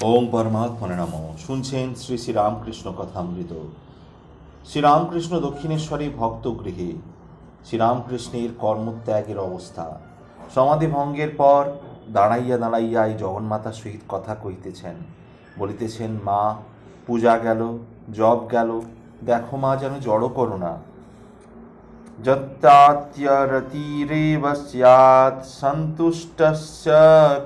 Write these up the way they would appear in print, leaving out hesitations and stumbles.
ওম পরমাত্মনে নমঃ। শুনছেন শ্রী শ্রী রামকৃষ্ণ কথামৃত। শ্রীরামকৃষ্ণ দক্ষিণেশ্বরী ভক্ত গৃহে শ্রীরামকৃষ্ণের কর্মত্যাগের অবস্থা। সমাধি ভঙ্গের পর দাঁড়াইয়া দাঁড়াইয়া এই জগন্মাতার সহিত কথা কহিতেছেন। বলিতেছেন, মা, পূজা গেল, জপ গেল, দেখো মা, যেন জড় করো না। যত্যাত্যরতিরেব স্যাৎ সন্তুষ্টস্য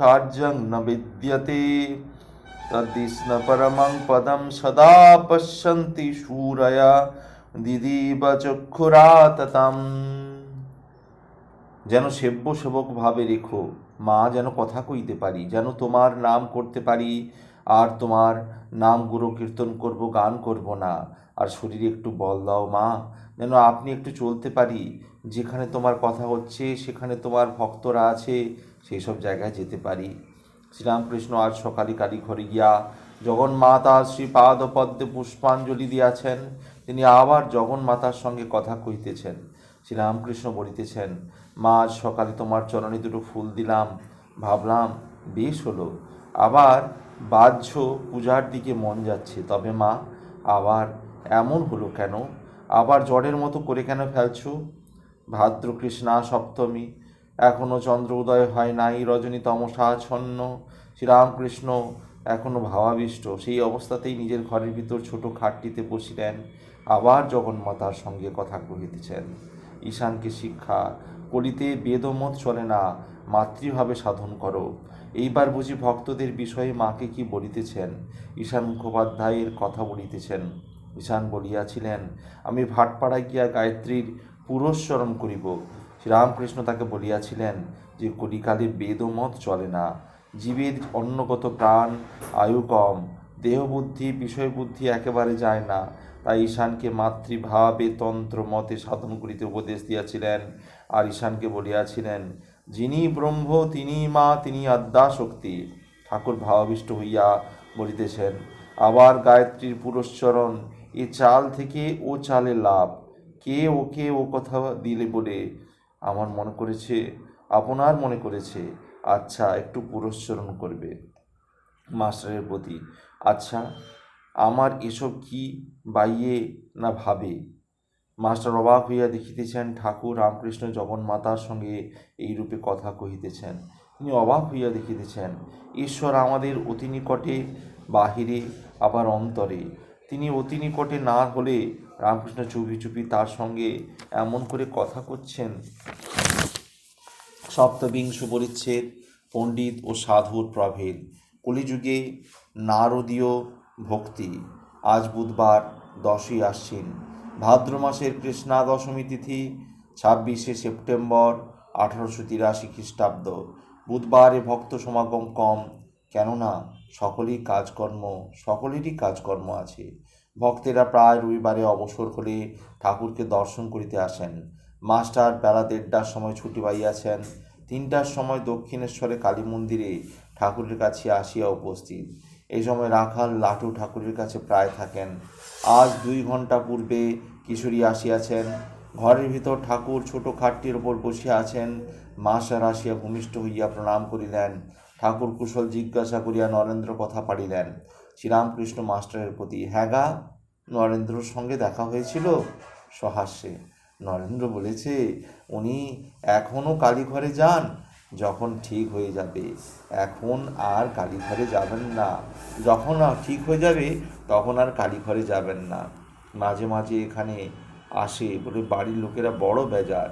কার্যং ন বিদ্যতে তদ্বিষ্ণ পরমং পদম সদা পশ্যন্তি শূরয়া দিদিব চক্ষুরাততম। যেন সেব্য সেবক ভাবে রেখো মা, যেন কথা কইতে পারি, যেন তোমার নাম করতে পারি, আর তোমার নাম গুরু কীর্তন করব, গান করব না। আর শরীরে একটু বল দাও মা, যেন আপনি একটু চলতে পারি। যেখানে তোমার কথা হচ্ছে, সেখানে তোমার ভক্তরা আছে, সেই সব জায়গায় যেতে পারি। শ্রীরামকৃষ্ণ আজ সকালে কালীঘরে গিয়া জগন্মাতার শ্রীপাদ পদ্মে পুষ্পাঞ্জলি দিয়াছেন। তিনি আবার জগন্মাতার সঙ্গে কথা কহিতেছেন। শ্রীরামকৃষ্ণ বলিতেছেন, মা, আজ সকালে তোমার চরণে দুটো ফুল দিলাম, ভাবলাম বেশ হলো। আবার বাহ্য পূজার দিকে মন যাচ্ছে, তবে মা, আবার এমন হলো কেন? আবার জ্বরের মতো করে কেন ফেলছো? ভাদ্র কৃষ্ণা সপ্তমী, এখনও চন্দ্র উদয় হয় নাই, রজনী তমসাচ্ছন্ন। শ্রীরামকৃষ্ণ এখনও ভাবাবিষ্ট। সেই অবস্থাতেই নিজের ঘরের ভিতর ছোট খাটটিতে বসিলেন। আবার জগন্মাতার সঙ্গে কথা কহিতেছেন। ঈশানকে শিক্ষা করিতে বেদমত চলে না, মাতৃভাবে সাধন করো। এইবার বুঝি ভক্তদের বিষয়ে মাকে কি বলিতেছেন? ঈশান মুখোপাধ্যায়ের কথা বলিতেছেন। ঈশান বলিয়াছিলেন, আমি ভাটপাড়ায় গিয়া গায়ত্রীর পুরস্চরণ করিব। শ্রীরামকৃষ্ণ তাকে বলিয়াছিলেন যে কলিকালে বেদমত চলে না। জীবের অন্নগত প্রাণ, আয়ু কম, দেহবুদ্ধি বিষয়বুদ্ধি একেবারে যায় না। তাই ঈশানকে মাতৃভাবে তন্ত্র মতে সাধন করিতে উপদেশ দিয়াছিলেন। আর ঈশানকে বলিয়াছিলেন, যিনি ব্রহ্ম তিনি মা, তিনি আদ্যাশক্তি। ঠাকুর ভাবাবিষ্ট হইয়া বলিতেছেন, আবার গায়ত্রীর পুরস্চরণ, এ চাল থেকে ও চালে লাভ। কে ওকে ও কথা দিলে বলে আমার মনে করেছে, আপনার মনে করেছে, আচ্ছা একটু পুরস্চরণ করবে মাস্টারের প্রতি। আচ্ছা, আমার এসব কি বাইয়ে না ভাবে? মাস্টার অবাক হইয়া দেখিতেছেন ঠাকুর রামকৃষ্ণ জগন্মাতার সঙ্গে এইরূপে কথা কহিতেছেন। তিনি অবাক হইয়া দেখিতেছেন ঈশ্বর আমাদের অতি নিকটে, বাহিরে, আবার অন্তরে। তিনি অতি নিকটে না হলে রামকৃষ্ণ চুপি চুপি তার সঙ্গে এমন করে কথা করছেন। সপ্তবিংশ পরিচ্ছেদ, পণ্ডিত ও সাধুর প্রভেদ। কলিযুগে নারদীয় ভক্তি। আজ বুধবার 10ই আশ্বিন, ভাদ্র মাসের কৃষ্ণা দশমী তিথি, 26শে সেপ্টেম্বর 1883 খ্রিস্টাব্দ। বুধবারে ভক্ত সমাগম কম, কেননা সকলেরই কাজকর্ম আছে। ভক্তেরা প্রায় রবিবারে অবসর হলে ঠাকুরকে দর্শন করিতে আসেন। মাস্টার বেলা 1:30টার সময় ছুটি পাইয়াছেন। 3টার সময় দক্ষিণেশ্বরে কালী মন্দিরে ঠাকুরের কাছে আসিয়া উপস্থিত। এই সময় রাখাল লাটু ঠাকুরের কাছে প্রায় থাকেন। আজ 2 ঘণ্টা পূর্বে কিশোরী আসিয়াছেন। ঘরের ভিতর ঠাকুর ছোট খাটটির ওপর বসিয়া আছেন। মাস্টার আসিয়া ভূমিষ্ঠ হইয়া প্রণাম করিলেন। ঠাকুর কুশল জিজ্ঞাসা করিয়া নরেন্দ্র কথা পাড়িলেন। শ্রীরামকৃষ্ণ মাস্টারের প্রতি, হ্যাঁ গা, নরেন্দ্রর সঙ্গে দেখা হয়েছিল? সহাস্যে, নরেন্দ্র বলেছে উনি এখনও কালীঘরে যান, যখন ঠিক হয়ে যাবে। এখন আর কালীঘরে যাবেন না, যখন ঠিক হয়ে যাবে তখন আর কালীঘরে যাবেন না। মাঝে মাঝে এখানে আসে বলে বাড়ির লোকেরা বড় বেজার।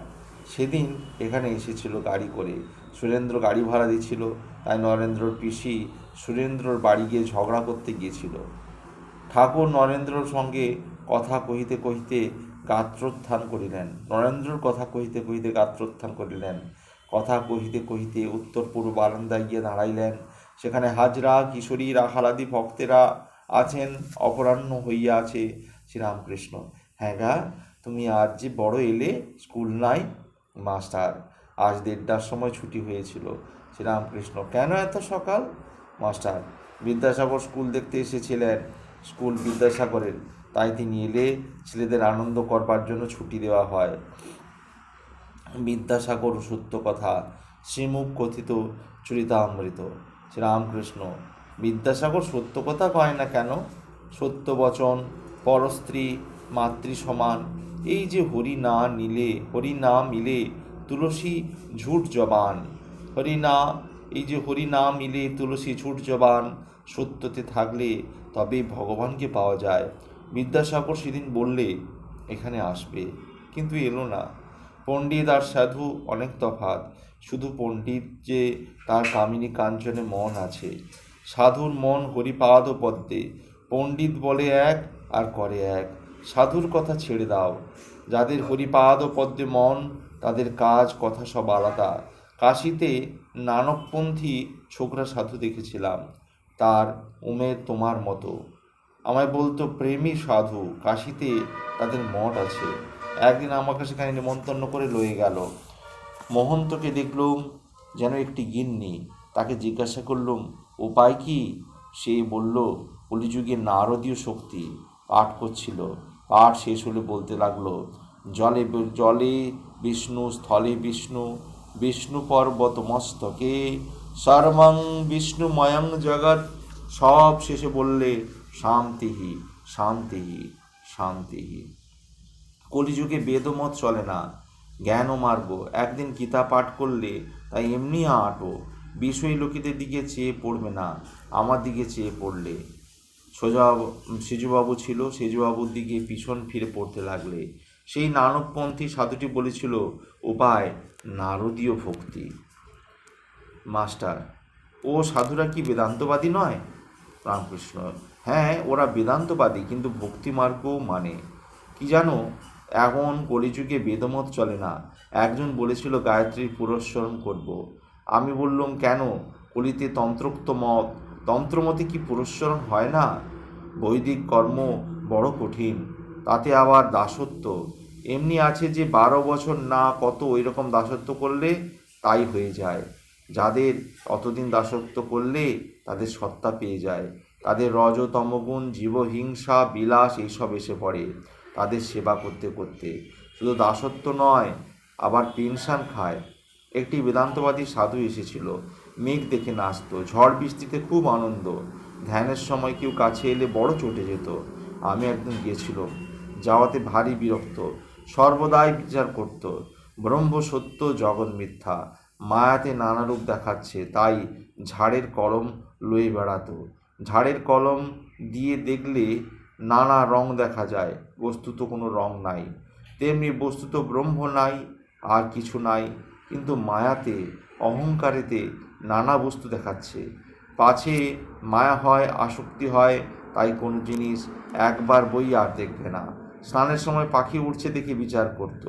সেদিন এখানে এসেছিল গাড়ি করে, সুরেন্দ্র গাড়ি ভাড়া দিয়েছিল, তাই নরেন্দ্রর পিসি সুরেন্দ্রর বাড়ি গিয়ে ঝগড়া করতে গিয়েছিল। ঠাকুর নরেন্দ্রর সঙ্গে কথা কহিতে কহিতে গাত্রোত্থান করিলেন। নরেন্দ্রর কথা কহিতে কহিতে গাত্রোত্থান করিলেন। কথা কহিতে কহিতে উত্তর পূর্ব বারান্দায় গিয়ে দাঁড়াইলেন। সেখানে হাজরা, কিশোরী, রাখালাদি ভক্তেরা আছেন। অপরাহ্ন হইয়া আছে। শ্রীরামকৃষ্ণ, হ্যাঁ গা, তুমি আজ যে বড় এলে, স্কুল নাই? মাস্টার, আজ 1:30টার সময় ছুটি হয়েছিল। শ্রীরামকৃষ্ণ, কেন এত সকাল? মাস্টার, বিদ্যাসাগর স্কুল দেখতে এসেছিলেন, স্কুল বিদ্যাসাগরের, তাই তিনি এলে ছেলেদের আনন্দ করবার জন্য ছুটি দেওয়া হয়। বিদ্যাসাগর সত্য কথা, শ্রীমুখ কথিত চরিতামৃত। শ্রীরামকৃষ্ণ, বিদ্যাসাগর সত্য কথা কয় না কেন? সত্য বচন, পরস্ত্রী, মাতৃ সমান, এই যে হরি না মিলে তুলসী ঝুট জবান, হরি না মিলে তুলসী ঝুট জবান, সত্যতে থাকলে তবে ভগবানকে পাওয়া যায়। বিদ্যাসাগর সেদিন বললে এখানে আসবে, কিন্তু এলো না। পণ্ডিত আর সাধু অনেক তফাৎ। শুধু পণ্ডিত যে তার কামিনী কাঞ্চনে মন আছে, সাধুর মন হরিপাদ পদ্মে। পণ্ডিত বলে এক আর করে এক। সাধুর কথা ছেড়ে দাও। যাদের হরিপাদ পদ্মে মন, তাদের কাজ কথা সব আলাদা। কাশীতে নানকপন্থী ছোকরা সাধু দেখেছিলাম, তার উমের তোমার মতো। আমায় বলতো প্রেমী সাধু, কাশীতে তাদের মঠ আছে। একদিন আমাকে সেখানে নিমন্ত্রণ করে লয়ে গেল। মহন্তকে দেখলুম যেন একটি গিন্নি। তাকে জিজ্ঞাসা করলুম উপায় কি? সে বলল কলিযুগে নারদীয় শক্তি। পাঠ করছিল। পাঠ শেষ হলে বলতে লাগলো জলে জলে বিষ্ণু, স্থলে বিষ্ণু, বিষ্ণু পর্বত মস্তকে, সর্বং বিষ্ণুময়ং জগৎ। সব শেষে বললে শান্তিহি শান্তিহি শান্তিহি। কলিযুগে বেদমত চলে না, জ্ঞান মার্গ। একদিন গীতা পাঠ করলে তাই এমনি আঁটো। বিষয় লোকেদের দিকে চেয়ে পড়বে না, আমার দিকে চেয়ে পড়লে। সেজুবাবু ছিল, সেজুবাবুর দিকে পিছন ফিরে পড়তে লাগলে। সেই নানকপন্থী সাধুটি বলেছিল উপায় নারদীয় ভক্তি। মাস্টার, ও সাধুরা কি বেদান্তবাদী নয়? রামকৃষ্ণ, হ্যাঁ, ওরা বেদান্তবাদী, কিন্তু ভক্তিমার্গও মানে। কি জানো, এখন কলিযুগে বেদমত চলে না। একজন বলেছিল গায়ত্রীর পুরস্মরণ করব। আমি বললুম কেন? কলিতে তন্ত্রোক্ত মত, তন্ত্রমতে কি পুরস্মরণ হয় না? বৈদিক কর্ম বড় কঠিন, তাতে আবার দাসত্ব। এমনি আছে যে 12 বছর না কত ওই রকম দাসত্ব করলে তাই হয়ে যায়। যাদের অতদিন দাসত্ব করলে তাদের সত্তা পেয়ে যায়, তাদের রজ তমগুণ, জীবহিংসা, বিলাস এইসব এসে পড়ে তাদের সেবা করতে করতে। শুধু দাসত্ব নয়, আবার পেনশন খায়। একটি বেদান্তবাদী সাধু এসেছিল, মেঘ দেখে নাচত, ঝড় বৃষ্টিতে খুব আনন্দ। ধ্যানের সময় কেউ কাছে এলে বড় চটে যেত। আমি একদিন গেছিলাম, যাওয়াতে ভারী বিরক্ত। সর্বদাই বিচার করত ব্রহ্ম সত্য, জগৎ মিথ্যা, মায়াতে নানা রূপ দেখাচ্ছে, তাই ঝাড়ের কলম লয়ে বেড়াতো। ঝাড়ের কলম দিয়ে দেখলে নানা রং দেখা যায়, বস্তুত কোনো রং নাই। তেমনি বস্তুত ব্রহ্ম নাই, আর কিছু নাই, কিন্তু মায়াতে, অহংকারেতে নানা বস্তু দেখাচ্ছে। পাছে মায়া হয়, আসক্তি হয়, তাই কোনো জিনিস একবার বই আর দেখবে না। স্নানের সময় পাখি উঠছে দেখে বিচার করত।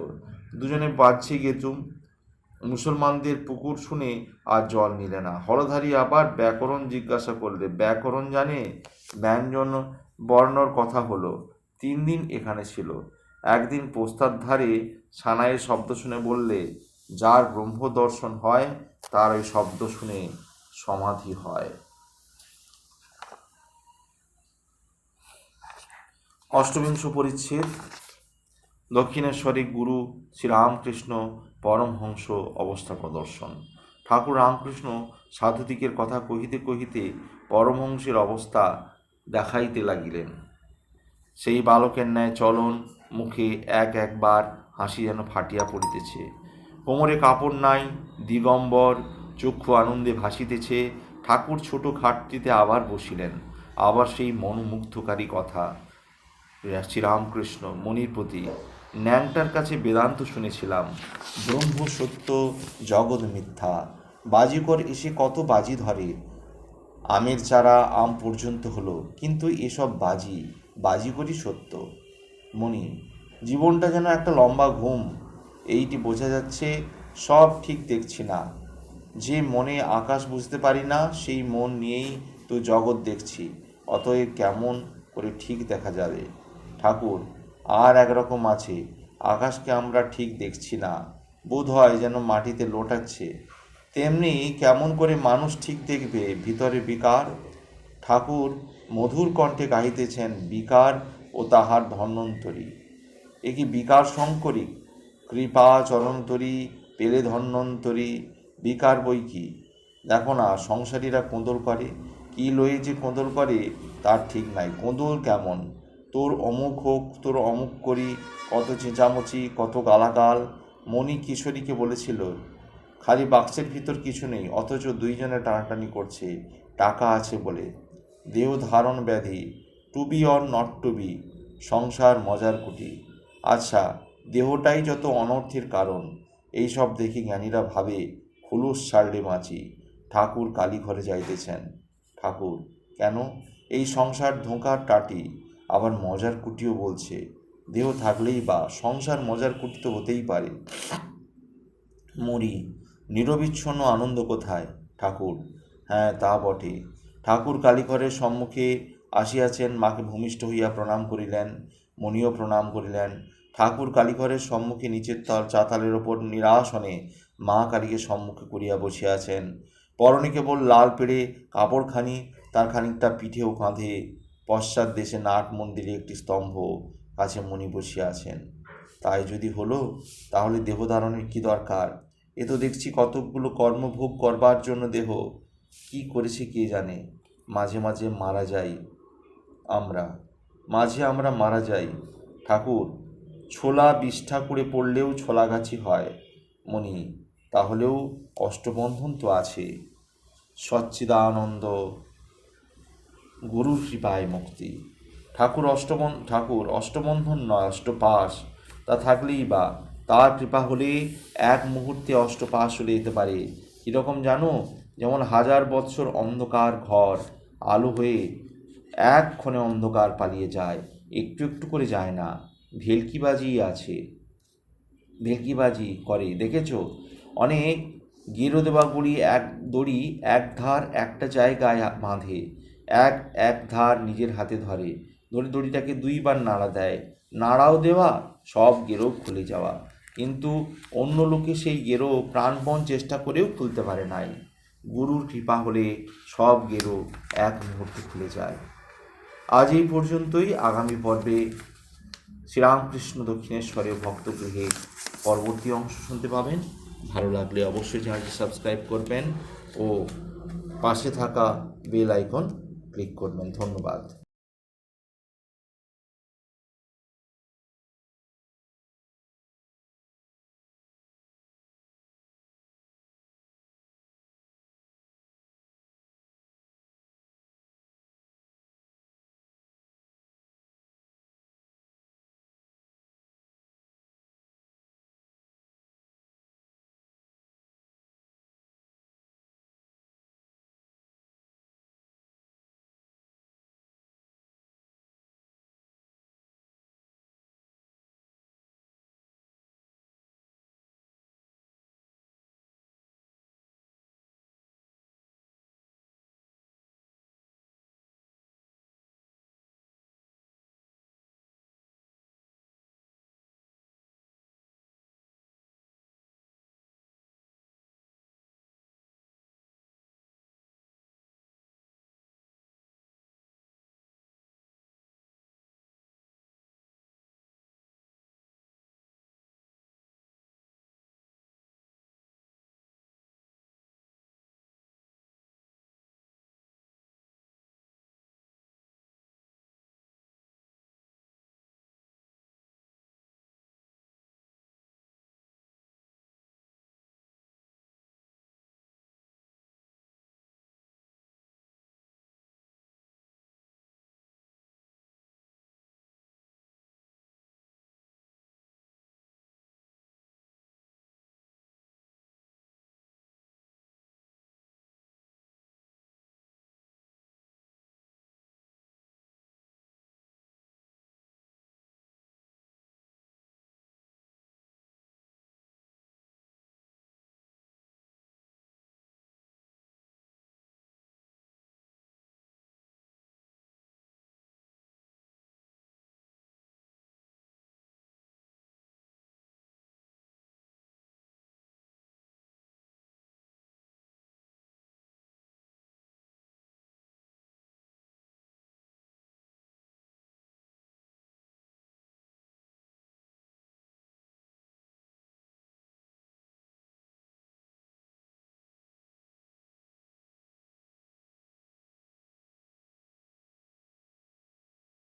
দুজনে বাজছে গেতুম। মুসলমানদের পুকুর শুনে আর জল নিলে না। হলধারী আবার ব্যাকরণ জিজ্ঞাসা করলে। ব্যাকরণ জানে? ব্যঞ্জন বর্ণর কথা হলো। 3 দিন এখানে ছিল। একদিন পোস্তার ধারে সানাইয়ের শব্দ শুনে বললে যার ব্রহ্ম দর্শন হয় তার ওই শব্দ শুনে সমাধি হয়। অষ্টবিংশ পরিচ্ছেদ। দক্ষিণেশ্বরে গুরু শ্রীরামকৃষ্ণ পরমহংস অবস্থা প্রদর্শন। ঠাকুর রামকৃষ্ণ সাধুদিকের কথা কহিতে কহিতে পরমহংসের অবস্থা দেখাইতে লাগিলেন। সেই বালকের ন্যায় চলন, মুখে একবার হাসি যেন ফাটিয়া পড়িতেছে। কোমরে কাপড় নাই, দিগম্বর, চক্ষু আনন্দে ভাসিতেছে। ঠাকুর ছোট খাটটিতে আবার বসিলেন। আবার সেই মনোমুগ্ধকারী কথা। শ্রীরামকৃষ্ণ মনির প্রতি, ন্যাংটার কাছে বেদান্ত শুনেছিলাম, ব্রহ্ম সত্য, জগৎ মিথ্যা। বাজিকর এসে কত বাজি ধরে, আমের চারা আম পর্যন্ত হলো, কিন্তু এসব বাজিকরই সত্য। মনি, জীবনটা যেন একটা লম্বা ঘুম। এইটি বোঝা যাচ্ছে, সব ঠিক দেখছি না। যে মনে আকাশ বুঝতে পারি না, সেই মন নিয়েই তো জগৎ দেখছি। অতএব কেমন করে ঠিক দেখা যাবে? ঠাকুর, আর একরকম আছে, আকাশকে আমরা ঠিক দেখছি না, বোধ হয় যেন মাটিতে লোটাচ্ছে। তেমনি কেমন করে মানুষ ঠিক দেখবে ভিতরে বিকার? ঠাকুর মধুর কণ্ঠে গাহিতেছেন বিকার ও তাহার ধন্বন্তরী। এ কি বিকার শঙ্করী? কৃপা চরণতরী পেলে ধন্বন্তরী, বিকার বই কি? দেখো না, সংসারীরা কোঁদর করে, কি কি লয়ে যে কোঁদল করে তার ঠিক নাই। কোঁদল কেমন, তোর অমুক হোক, তোর অমুক করি, কত চেঁচামেচি, কত গালাগাল। মণি কিশোরীকে বলেছিল খালি বাক্সের ভিতর কিছু নেই, অথচ দুইজনে টানাটানি করছে টাকা আছে বলে। দেহ ধারণ ব্যাধি, to be or not to be, সংসার মজার কুটি। আচ্ছা, দেহটাই যত অনর্থের কারণ। এই সব দেখে জ্ঞানীরা ভাবে খুলুস ছাড়লে বাঁচি। ঠাকুর কালীঘরে যাইতেছেন। ঠাকুর, কেন? এই সংসার ধোঁকার টাটি, আবার মজার কুটিও বলছে। দেহ থাকলেই বা সংসার মজার কুটি তো হতেই পারে। মরি, নিরবিচ্ছন্ন আনন্দ কোথায়? ঠাকুর, হ্যাঁ তা বটে। ঠাকুর কালীঘরের সম্মুখে আসিয়াছেন, মাকে ভূমিষ্ঠ হইয়া প্রণাম করিলেন। মণিও প্রণাম করিলেন। ঠাকুর কালীঘরের সম্মুখে নিচের তল চাতালের ওপর নিরাসনে মা কালীকে সম্মুখে করিয়া বসিয়াছেন। পরনে কেবল লাল পেড়ে কাপড়খানি, তার খানিকটা পিঠে ও কাঁধে। পশ্চাৎ দেশে নাট মন্দিরে একটি স্তম্ভ, কাছে মণি বসিয়া আছেন। তাই যদি হলো, তাহলে দেহধারণের কি দরকার? এ তো দেখছি কতকগুলো কর্মভোগ করবার জন্য দেহ। কি করেছে কে জানে। মাঝে মাঝে মারা যাই আমরা, আমরা মারা যাই। ঠাকুর, ছোলা বিষ্ঠা করে পড়লেও ছোলাগাছি হয়। মণি, তাহলেও অষ্টবন্ধন তো আছে। সচ্চিদানন্দ, গুরুর কৃপায় মুক্তি। ঠাকুর অষ্টবন্ধন নয়, অষ্টপাশ। তা থাকলেই বা, তার কৃপা হলে এক মুহূর্তে অষ্টপাশ চলে যেতে পারে। কীরকম জানো? যেমন 1000 বৎসর অন্ধকার ঘর আলো হয়ে এক্ষণে অন্ধকার পালিয়ে যায়, একটু একটু করে যায় না। ভেলকিবাজি আছে, ভেলকিবাজি করে দেখেছ? অনেক গেরোদেবাগুড়ি দড়ি এক ধার একটা জায়গায় বাঁধে, এক ধার নিজের হাতে ধরে, দড়িটাকে 2 বার নাড়া দেয়। নাড়াও দেওয়া, সব গেরো খুলে যাওয়া। কিন্তু অন্য লোকে সেই গেরো প্রাণপণ চেষ্টা করেও খুলতে পারে নাই। গুরুর কৃপা হলে সব গেরো এক মুহূর্তে খুলে যায়। আজ এই পর্যন্তই। আগামী পর্বে শ্রীরামকৃষ্ণ দক্ষিণেশ্বরে ভক্তগৃহে পরবর্তী অংশ শুনতে পাবেন। ভালো লাগলে অবশ্যই চ্যানেলটি সাবস্ক্রাইব করবেন ও পাশে থাকা বেল আইকন ক্লিক করবেন। ধন্যবাদ।